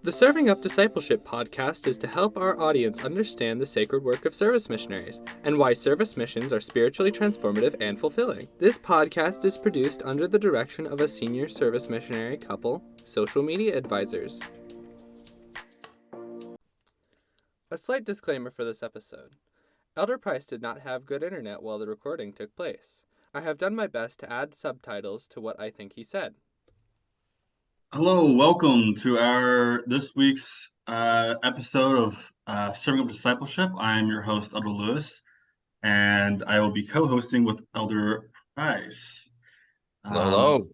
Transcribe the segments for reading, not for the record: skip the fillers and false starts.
The Serving Up Discipleship podcast is to help our audience understand the sacred work of service missionaries and why service missions are spiritually transformative and fulfilling. This podcast is produced under the direction of a senior service missionary couple, social media advisors. A slight disclaimer for this episode. Elder Price did not have good internet while the recording took place. I have done my best to add subtitles to what I think he said. Hello, welcome to this week's episode of Serving Up Discipleship. I am your host, Elder Lewis, and I will be co-hosting with Elder Price. Hello.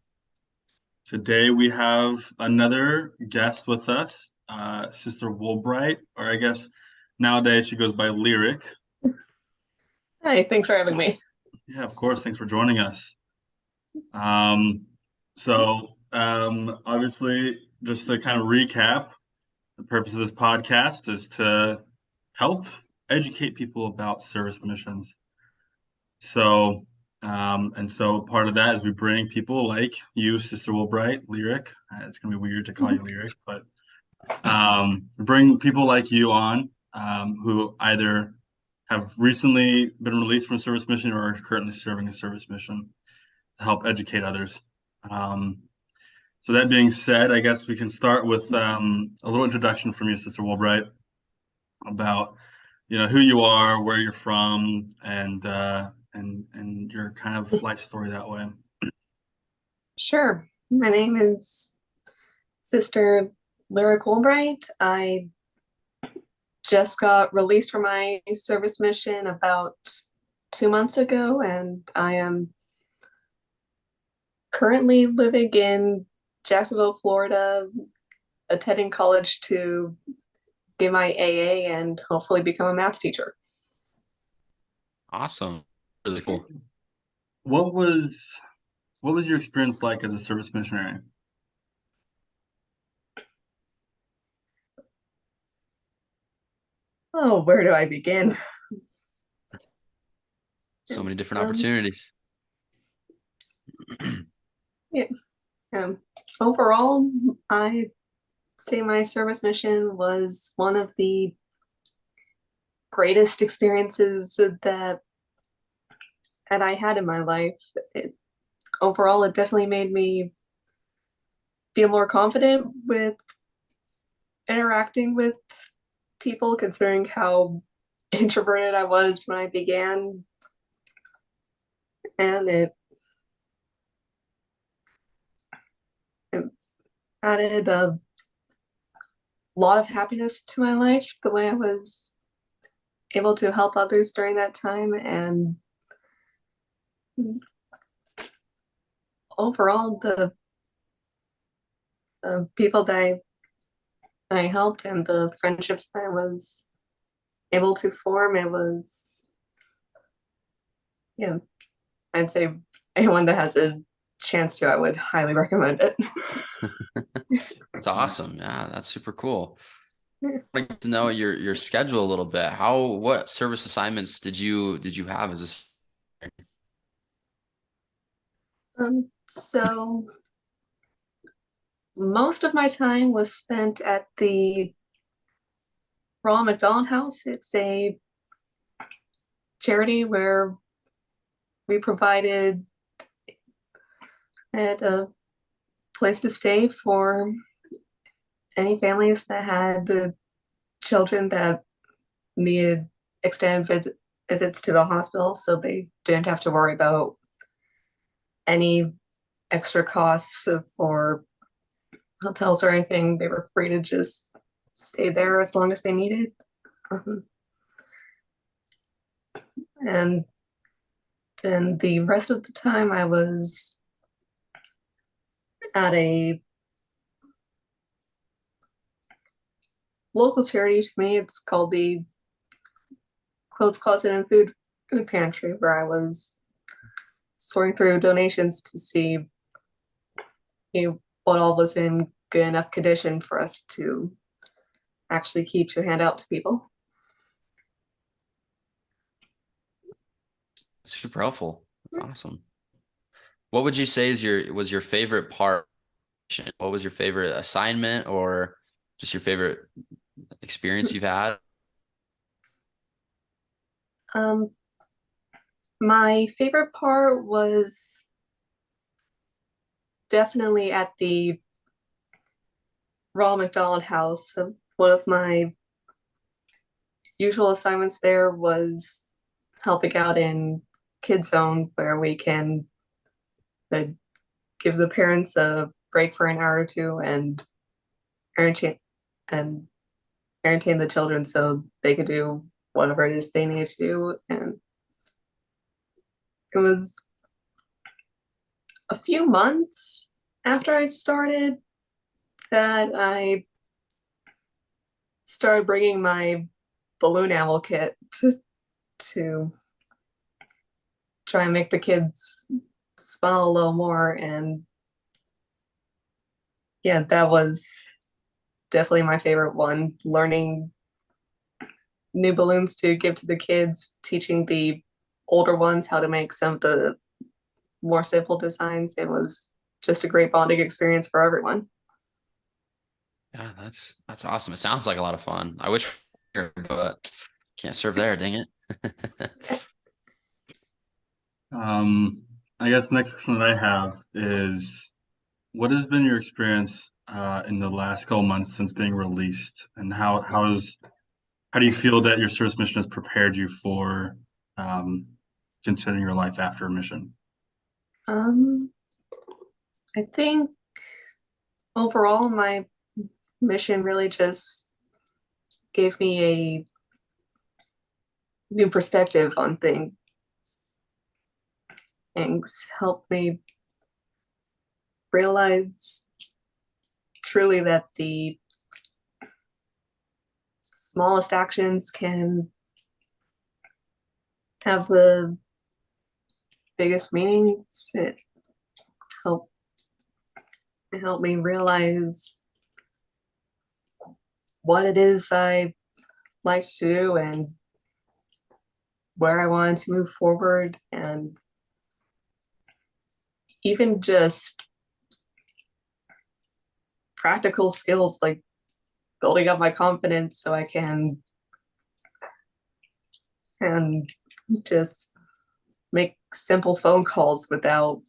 Today we have another guest with us, Sister Woolbright, or I guess nowadays she goes by Lyric. Hi, thanks for having me. Yeah, of course. Thanks for joining us. Obviously, just to kind of recap, the purpose of this podcast is to help educate people about service missions. So part of that is we bring people like you, Sister Woolbright, Lyric. It's gonna be weird to call you Lyric, but bring people like you on who either have recently been released from a service mission or are currently serving a service mission to help educate others. So that being said, I guess we can start with a little introduction from you, Sister Woolbright, about who you are, where you're from, and your kind of life story that way. Sure. My name is Sister Lyric Woolbright. I just got released from my service mission about 2 months ago, and I am currently living in Jacksonville, Florida, attending college to get my AA and hopefully become a math teacher. Awesome. Really cool. What was your experience like as a service missionary? Oh, where do I begin? So many different opportunities. Yeah. Overall, I say my service mission was one of the greatest experiences that I had in my life. Overall, it definitely made me feel more confident with interacting with people, considering how introverted I was when I began. And it added a lot of happiness to my life, the way I was able to help others during that time. And overall, the people that I helped and the friendships that I was able to form, it was, yeah, I'd say anyone that has a chance to, I would highly recommend it. That's awesome. Yeah, that's super cool. I'd like to know your schedule a little bit. What service assignments did you have as a So most of my time was spent at the Ronald McDonald House. It's a charity where we provided a place to stay for any families that had children that needed extended visits to the hospital, so they didn't have to worry about any extra costs for hotels or anything. They were free to just stay there as long as they needed. And then the rest of the time I was at a local charity to me. It's called the Clothes Closet and Food Pantry, where I was sorting through donations to see what all was in good enough condition for us to actually keep to hand out to people. Super helpful. That's awesome. What would you say was your favorite part? What was your favorite assignment or Just your favorite experience you've had? My favorite part was definitely at the Ronald McDonald House. One of my usual assignments there was helping out in Kids Zone, where we can give the parents a break for an hour or two and entertain and entertain the children so they could do whatever it is they need to do. And it was a few months after I started that I started bringing my balloon owl kit to try and make the kids smile a little more. And yeah, that was definitely my favorite one, learning new balloons to give to the kids, teaching the older ones how to make some of the more simple designs. It was just a great bonding experience for everyone. Yeah, that's awesome. It sounds like a lot of fun. I wish, but can't serve there, dang it. I guess the next question that I have is, what has been your experience in the last couple months since being released, and how do you feel that your service mission has prepared you for considering your life after a mission? I think overall my mission really just gave me a new perspective on things, helped me realize truly that the smallest actions can have the biggest meanings. It helped me realize what it is I like to do and where I wanted to move forward, and even just practical skills like building up my confidence so I can and just make simple phone calls without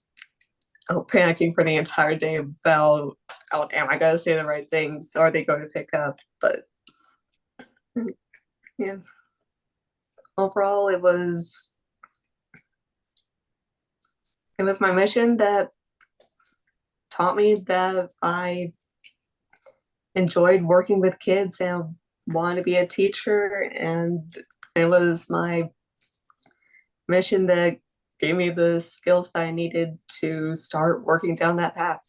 panicking for the entire day about, oh, am I going to say the right things? Are they going to pick up? But yeah, overall, it was my mission that taught me that I enjoyed working with kids and wanted to be a teacher, and it was my mission that gave me the skills that I needed to start working down that path.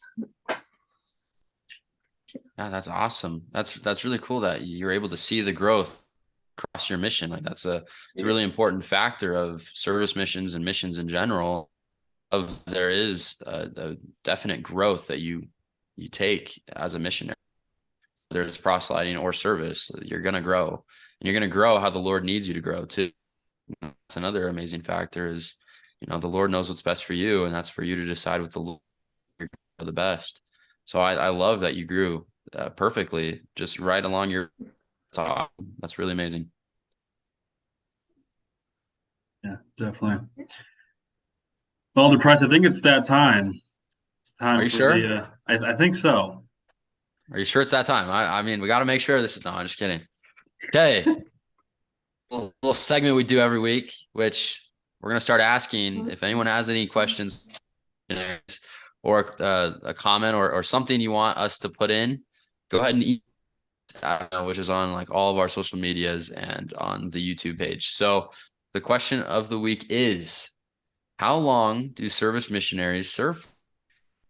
Yeah, that's awesome. That's really cool that you're able to see the growth across your mission. Like it's a really important factor of service missions and missions in general. There is a definite growth that you take as a missionary, whether it's proselyting or service. You're going to grow, and you're going to grow how the Lord needs you to grow too. That's another amazing factor is, the Lord knows what's best for you, and that's for you to decide with the Lord the best. So I love that you grew perfectly, just right along your top. That's really amazing. Yeah, definitely. Well, the price, I think it's that time. It's time. Are you for sure? the, I think so. Are you sure it's that time? I mean, we got to make sure this is, no, I'm just kidding. Okay. little segment we do every week, which we're going to start asking if anyone has any questions or a comment or something you want us to put in, go ahead and which is on like all of our social medias and on the YouTube page. So the question of the week is, how long do service missionaries serve?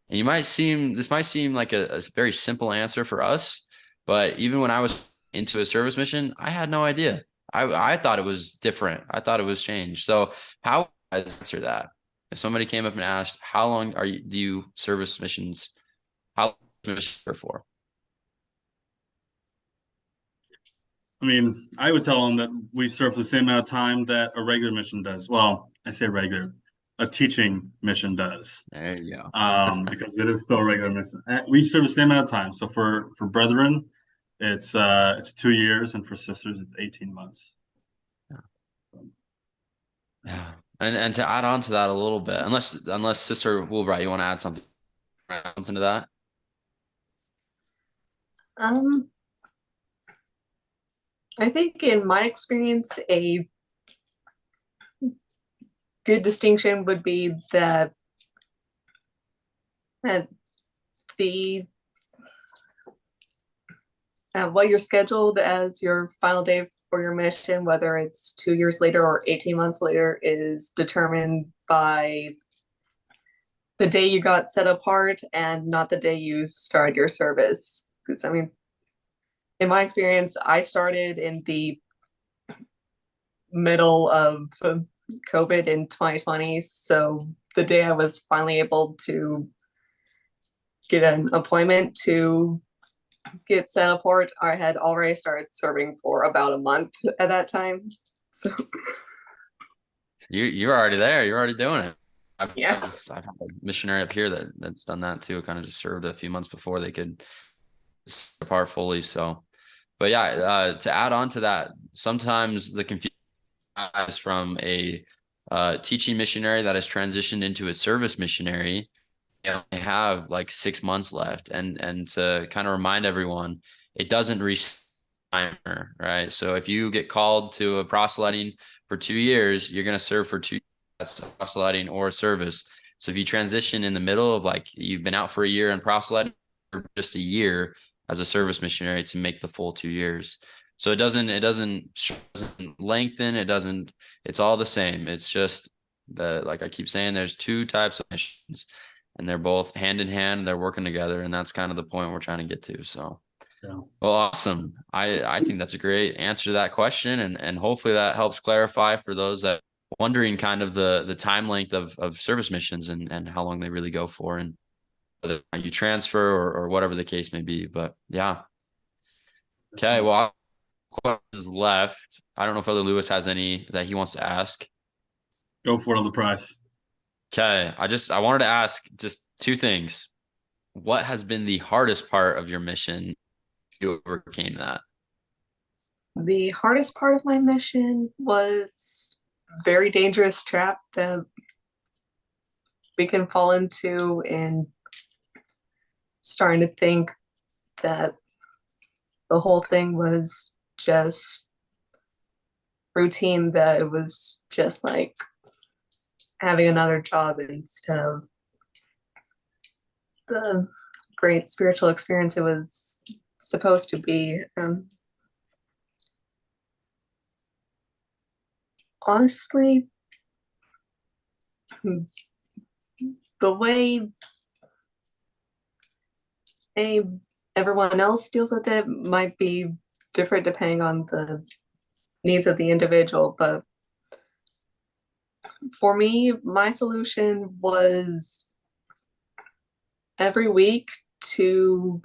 And this might seem like a very simple answer for us, but even when I was into a service mission, I had no idea. I thought it was different. I thought it was changed. So how would I answer that? If somebody came up and asked, how long do you service missions? How long do you mission for? I mean, I would tell them that we serve the same amount of time that a regular mission does. Well, I say regular, a teaching mission does. There you go. Because it is still a regular mission. We serve the same amount of time. So for brethren, It's 2 years, and for sisters, it's 18 months. Yeah. And to add on to that a little bit, unless Sister Woolbright, you want to add something to that? I think in my experience, a good distinction would be that the what you're scheduled as your final day for your mission, whether it's 2 years later or 18 months later, is determined by the day you got set apart and not the day you started your service. Because I mean, in my experience, I started in the middle of COVID in 2020. So the day I was finally able to get an appointment to get set apart, I had already started serving for about a month at that time. So You're already there. You're already doing it. I've yeah. had a missionary up here that's done that too. Kind of just served a few months before they could apart fully. So, but yeah, to add on to that, sometimes the confusion is from a teaching missionary that has transitioned into a service missionary. They only have like 6 months left, and to kind of remind everyone, it doesn't reach timer, right? So if you get called to a proselyting for 2 years, you're going to serve for 2 years. That's proselyting or service. So if you transition in the middle of, like, you've been out for a year and proselyting, or just a year as a service missionary to make the full 2 years. So it doesn't lengthen. It's all the same. It's just like I keep saying, there's 2 types of missions, and they're both hand in hand. They're working together, and that's kind of the point we're trying to get to. So, yeah. Well, awesome. I think that's a great answer to that question, and hopefully that helps clarify for those that are wondering kind of the time length of service missions and how long they really go for, and whether you transfer or whatever the case may be. But yeah. Okay. Well, questions left. I don't know if Brother Lewis has any that he wants to ask. Go for it on the price. Okay. I wanted to ask just 2 things. What has been the hardest part of your mission? You overcame that. The hardest part of my mission was very dangerous trap that we can fall into, and starting to think that the whole thing was just routine, that it was just like having another job instead of the great spiritual experience it was supposed to be. Honestly, the way everyone else deals with it might be different depending on the needs of the individual, but for me, my solution was every week to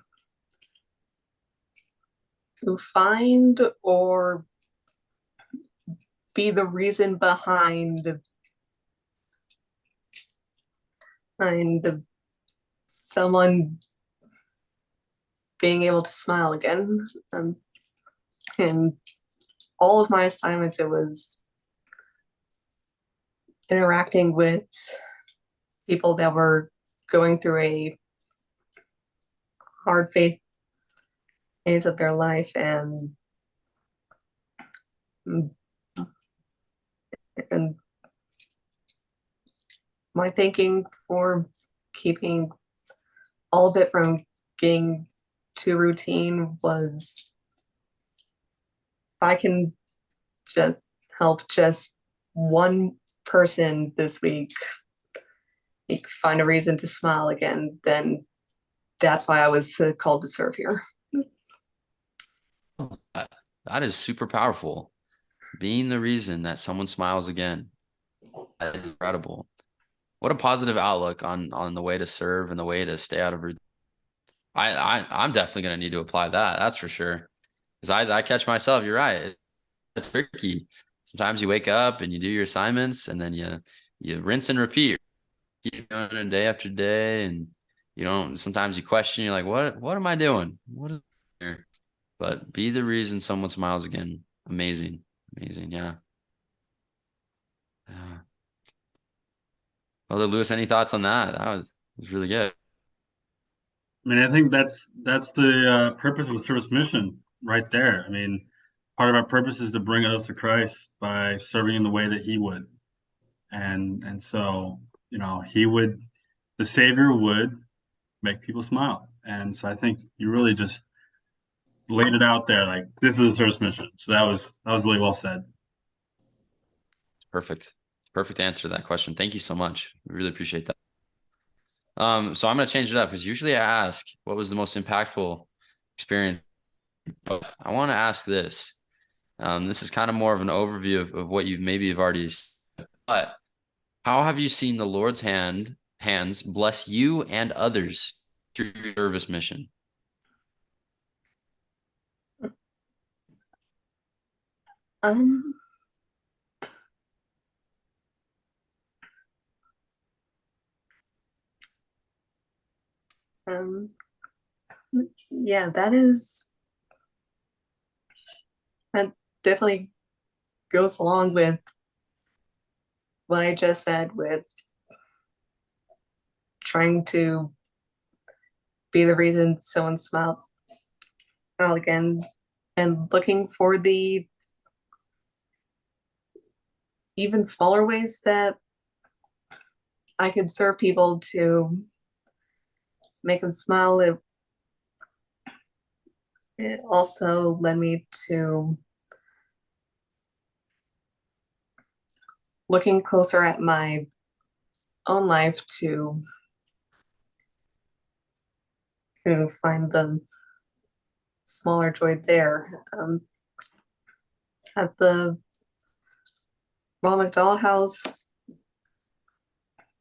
find or be the reason behind someone being able to smile again. And all of my assignments, it was interacting with people that were going through a hard phase of their life, and my thinking for keeping all of it from getting too routine was, if I can just help just one person this week find a reason to smile again, then that's why I was called to serve here. That is super powerful. Being the reason that someone smiles again. That is incredible. What a positive outlook on the way to serve and the way to stay out of routine. I'm definitely going to need to apply that. That's for sure. Because I catch myself. You're right. It's tricky. Sometimes you wake up and you do your assignments, and then you rinse and repeat. Keep doing it day after day, and sometimes you question. You're like, what am I doing? What is there? but be the reason someone smiles again. Amazing. Yeah. Brother Lewis, any thoughts on that? That was really good. I mean, I think that's the purpose of a service mission right there. I mean, part of our purpose is to bring others to Christ by serving in the way that He would, and so the Savior would make people smile, and so I think you really just laid it out there. Like, this is a service mission. So that was really well said. Perfect answer to that question. Thank you so much. We really appreciate that. So I'm going to change it up because usually I ask, what was the most impactful experience? But I want to ask this. This is kind of more of an overview of what you've already said, but how have you seen the Lord's hands bless you and others through your service mission? Yeah, that definitely goes along with what I just said with trying to be the reason someone smiled again, and looking for the even smaller ways that I could serve people to make them smile. It also led me to looking closer at my own life to find the smaller joy there. At the Ronald McDonald House,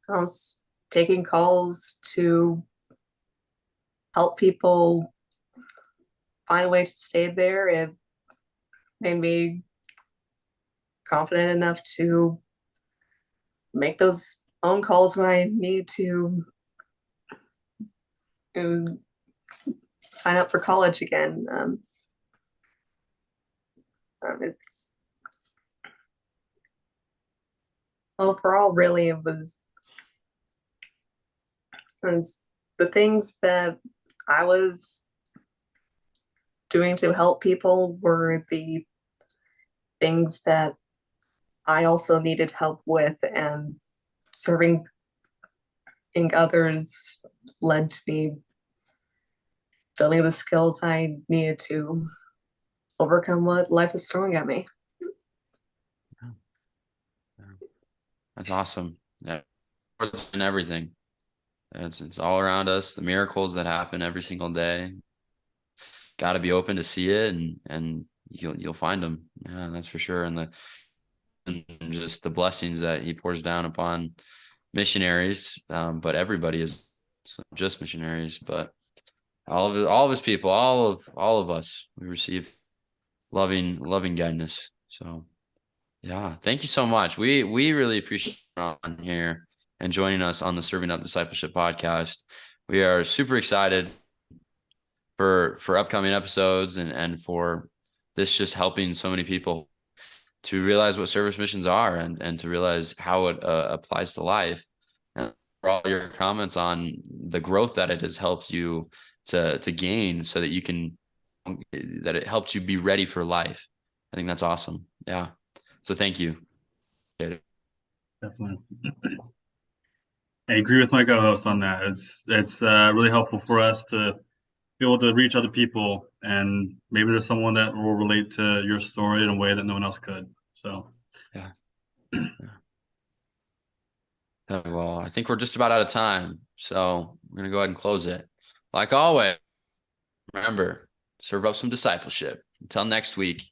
I was taking calls to help people find a way to stay there. It made me confident enough to make those phone calls when I need to sign up for college again. It's overall, really, it was the things that I was doing to help people were the things that I also needed help with, and serving others led to me building the skills I needed to overcome what life is throwing at me. That's awesome. Yeah, and everything. It's all around us. The miracles that happen every single day. Got to be open to see it, and you'll find them. Yeah, that's for sure. And just the blessings that He pours down upon missionaries, but everybody is just missionaries, but all of His people, all of us, we receive loving guidance. So yeah, thank you so much. We really appreciate you on here and joining us on the Serving Up Discipleship podcast. We are super excited for upcoming episodes and for this just helping so many people to realize what service missions are and to realize how it applies to life, and for all your comments on the growth that it has helped you to gain so that that it helped you be ready for life. I think that's awesome. Yeah. So thank you. Definitely. I agree with my co-host on that. It's really helpful for us to be able to reach other people, and maybe there's someone that will relate to your story in a way that no one else could. So yeah. Well, I think we're just about out of time, so we're gonna go ahead and close it. Like always, remember, serve up some discipleship. Until next week,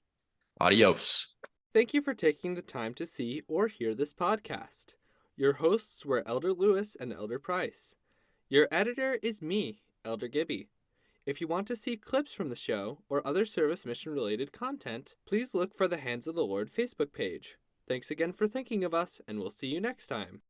adios. Thank you for taking the time to see or hear this podcast. Your hosts were Elder Lewis and Elder Price. Your editor is me, Elder Gibby. If you want to see clips from the show or other service mission related content, please look for the Hands of the Lord Facebook page. Thanks again for thinking of us, and we'll see you next time.